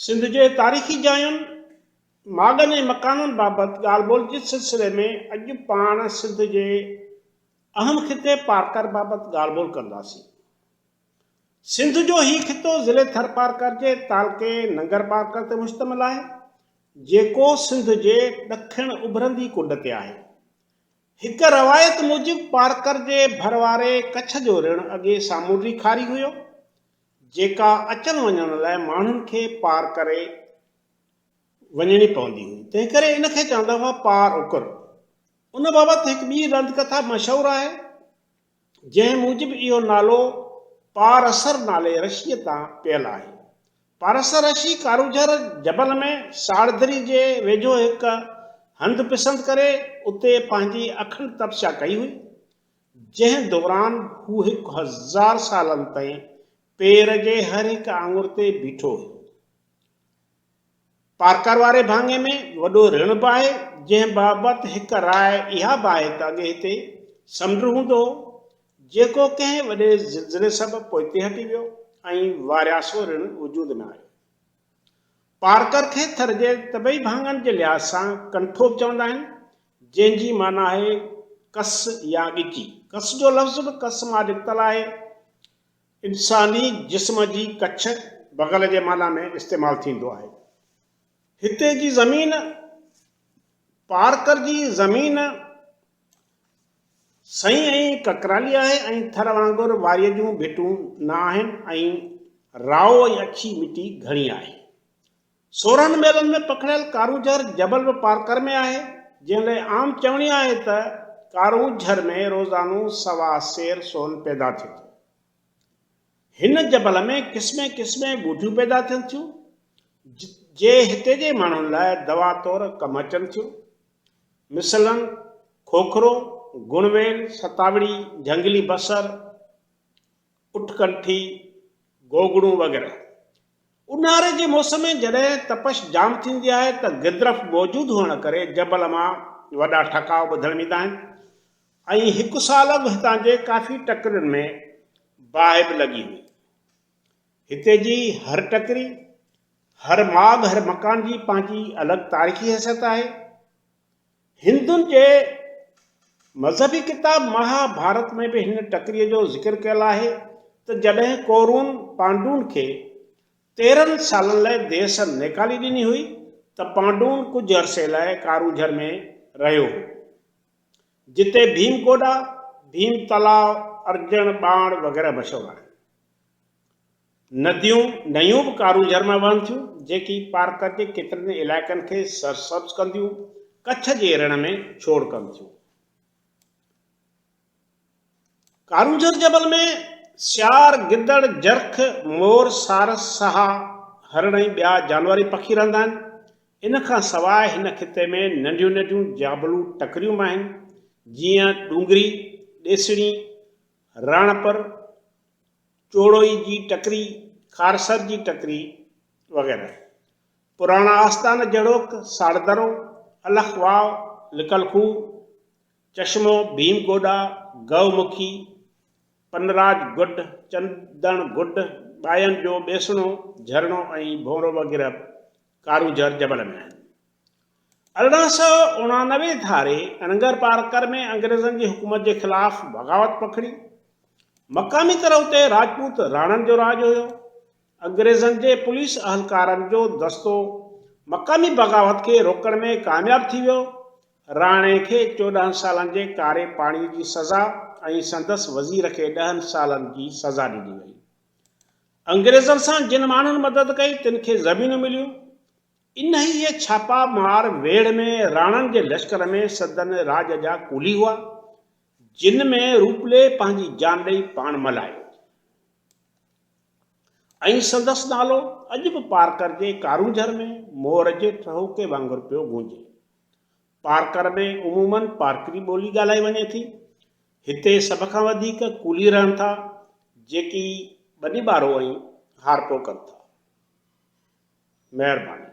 सिंध जे तारीख़ी जायुनि मागनि ऐं मकाननि बाबति ॻाल्हि ॿोल जे सिलसिले में अॼु पाण सिंध जे अहम खिते पारकर बाबति ॻाल्हि ॿोल कंदासीं। सिंध जो ही खितो ज़िले थर पारकर जे तालके नंगर पारकर ते मुश्तमिल आहे, जेको सिंध जे ॾखिण उभरंदी कुंड ते आहे। हिक रवायत मूजिब पारकर जे भरवारे कच्छ जो ऋण अॻे सामूंडी खारी हुयो, जेका अचण वञण लाइ माण्हुनि खे पार करे वञणी पवंदी हुई। तंहिं करे इन खे चवंदा हुआ पार उकुर। उन बाबति हिकु ॿी रंध कथा मशहूरु आहे, जंहिं मूजिब इहो नालो पारसर नाले रशीअ तां पियल आहे। पारसर रशी कारूझर जबल में साड़धरी जे वेझो हिकु हंधि पिसंद करे उते पंहिंजी अखंड तपस्या कई हुई, जंहिं दौरान हू 1000 सालनि ताईं पेर जे हर हिकु आङुर ते बीठो हुयो। पारकर वारे भाङे में वॾो ऋण बि आहे, जंहिं बाबति हिकु राय इहा बि आहे त अॻे हिते समुंड हूंदो, जेको कंहिं वॾे ज़िलज़िले सबबि पोइते हटी वियो ऐं वारियासो ऋण वजूद में आयो। पारकर खे थर जे तबई भाङनि जे लिहाज़ सां कंठोब चवंदा आहिनि, जंहिंजी माना आहे कस या ॻिची। कस जो लफ़्ज़ बि कस मां निकितल आहे। इंसानी जिस्म जी कच्छ बगल जे माना में इस्तेमालु थींदो आहे। हिते जी ज़मीन, पारकर जी ज़मीन सही ऐं ककराली आहे ऐं थर वांगुरु वारीअ जूं भिटूं न आहिनि ऐं राओ ऐं अछी मिटी घणी आहे। 16 मेलनि में पखड़ियल कारूझर जबल बि पारकर में आहे, जंहिं लाइ आम चवणी आहे त कारूझर में रोज़ानो 1.25 सेर सोन पैदा थिए थो। हिन जबल में क़िस्मे क़िस्मे ॿूटियूं पैदा थियनि थियूं, जे हिते जे माण्हुनि लाइ दवा तौरु कमु अचनि थियूं। मिसलन खोखरो, गुणवेल, सतावड़ी, झंगली बसर, उठकंठी, गोगड़ू वग़ैरह। ऊन्हारे जे मौसम में जॾहिं तपश जाम थींदी आहे त गिदरफ मौजूदु हुअण करे जबल मां वॾा ठकाव ॿुधण ईंदा आहिनि ऐं हिकु साल अॻु हितां जे काफ़ी टकरियुनि में बाहि बि लॻी हुई। हिते जी हर टकरी, हर माग, हर मकान जी पंहिंजी अलॻि तारीख़ी हैसियत आहे। हिंदुनि जे मज़हबी किताब महाभारत में बि हिन टकरीअ जो ज़िक्र कयल आहे त जॾहिं कौरवनि पांडुनि खे 13 सालनि लाइ देस निकाली ॾिनी हुई त पांडुनि कुझु अरसे लाइ कारूझर में रहियो हो, जिते भीमकोडा, भीम तलाव, अर्जन बाण वग़ैरह मशहूरु आहे। नदियूं बि कारूझर में वहनि थियूं, जेकी पारकर जे केतिरनि इलाइक़नि खे सरसब्ज़ कंदियूं, कच्छ जे रण में छोड़ कनि थियूं। कारूझर जबल में सियार, गिदड़, जरख, मोर, सारस, सहा, हरण ऐं ॿिया जानवरी पखी रहंदा आहिनि। इन खां सवाइ हिन खिते में नंढियूं नंढियूं जाबलू टकरियूं आहिनि, जीअं डूंगरी, ॾेसणी, राणपर, चोड़ोई जी टकरी, खारसर जी टकरी वग़ैरह। पुराणा आस्थान जहिड़ोक साड़दरो, अलख वाव, लिकल खूह, चश्मो, भीमकोडा, गौमुखी, पनराज गुड, चंदण गुड, ॿायनि जो ॿेसणो, झरणो ऐं भोरो वग़ैरह कारूझर जबल में आहिनि। 1899 धारे नंगर पारकर में अंग्रेज़नि जी हुकूमत जे ख़िलाफ़ बग़ावत पखड़ी। मक़ामी तरह उते राजपूत राणनि जो राज हुयो। अंग्रेज़नि जे पुलिस अहलकारनि जो दस्तो मक़ामी बग़ावत खे रोकण में कामयाब थी वियो। राणे खे 14 सालनि जे कारे पाणी जी सज़ा ऐं संदसि वज़ीर खे 10 सालनि जी सज़ा ॾिनी वई। अंग्रेज़नि सां जिन माण्हुनि मदद कई तिन खे ज़मीनूं मिलियूं। इन ई छापा मार वेड़ में राणनि जे लश्कर में सदन राज जा कूली हुआ, जिन में रूपले पंहिंजी जान ॾेई पाण मल्हायो ऐं संदसि नालो अॼु बि पारकर जे कारूझर में मोर जे ठहूके वांगुरु पियो गूंजे। पारकर में उमूमन पारकरी ॿोली ॻाल्हाई वञे थी। हिते सभ खां वधीक कूली रहनि था, जेकी ॿनी ॿारो ऐं हारपो कनि था। महिरबानी।